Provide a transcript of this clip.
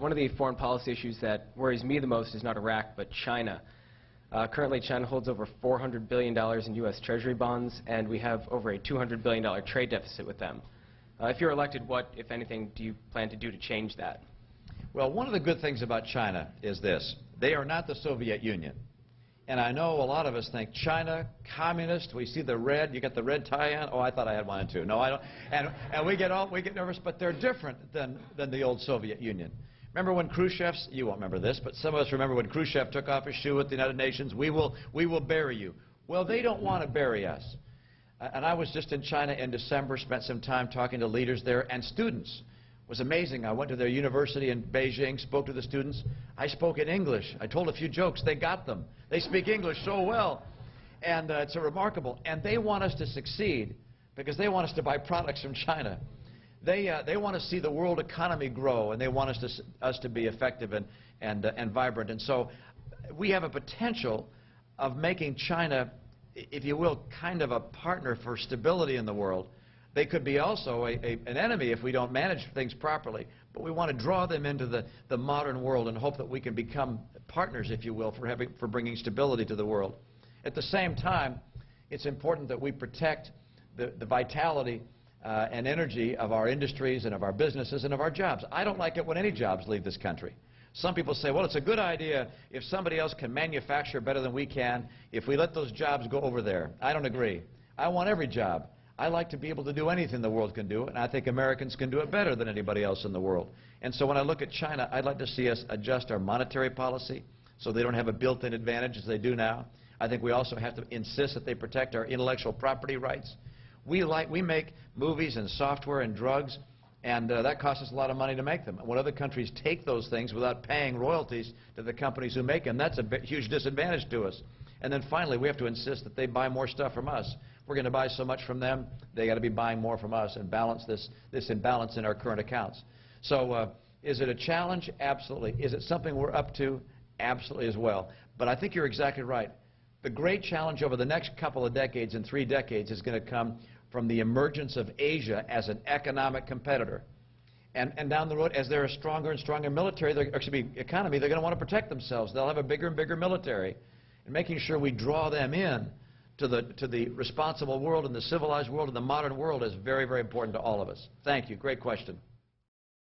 one of the foreign policy issues that worries me the most is not Iraq, but China. Currently, China holds over $400 billion in U.S. Treasury bonds, and we have over a $200 billion trade deficit with them. If you're elected, what, if anything, do you plan to do to change that? Well, one of the good things about China is this. They are not the Soviet Union. And I know a lot of us think, China, communist, we see the red, you got the red tie on. Oh, I thought I had one too. No, I don't. And we get nervous, but they're different than the old Soviet Union. Remember when Khrushchev, you won't remember this, but some of us remember when Khrushchev took off his shoe at the United Nations, we will bury you. Well, they don't want to bury us. And I was just in China in December, spent some time talking to leaders there and students. It was amazing. I went to their university in Beijing, spoke to the students. I spoke in English. I told a few jokes. They got them. They speak English so well. And it's remarkable. And they want us to succeed because they want us to buy products from China. They want to see the world economy grow, and they want us to be effective and vibrant. And so we have a potential of making China, if you will, kind of a partner for stability in the world. They could be also an enemy if we don't manage things properly. But we want to draw them into the modern world and hope that we can become partners, if you will, for bringing stability to the world. At the same time, it's important that we protect the vitality and energy of our industries and of our businesses and of our jobs. I don't like it when any jobs leave this country. Some people say, well, it's a good idea if somebody else can manufacture better than we can, if we let those jobs go over there. I don't agree. I want every job. I like to be able to do anything the world can do, and I think Americans can do it better than anybody else in the world. And so when I look at China, I'd like to see us adjust our monetary policy so they don't have a built-in advantage as they do now. I think we also have to insist that they protect our intellectual property rights. We make movies and software and drugs, and that costs us a lot of money to make them. When other countries take those things without paying royalties to the companies who make them, that's a huge disadvantage to us. And then finally, we have to insist that they buy more stuff from us. We're going to buy so much from them, they got to be buying more from us and balance this imbalance in our current accounts. So is it a challenge? Absolutely. Is it something we're up to? Absolutely as well. But I think you're exactly right. The great challenge over the next couple of decades and 3 decades is going to come from the emergence of Asia as an economic competitor. And down the road, as they're a stronger and stronger military, economy, they're going to want to protect themselves. They'll have a bigger and bigger military. And making sure we draw them in to the responsible world and the civilized world and the modern world is very, very important to all of us. Thank you. Great question.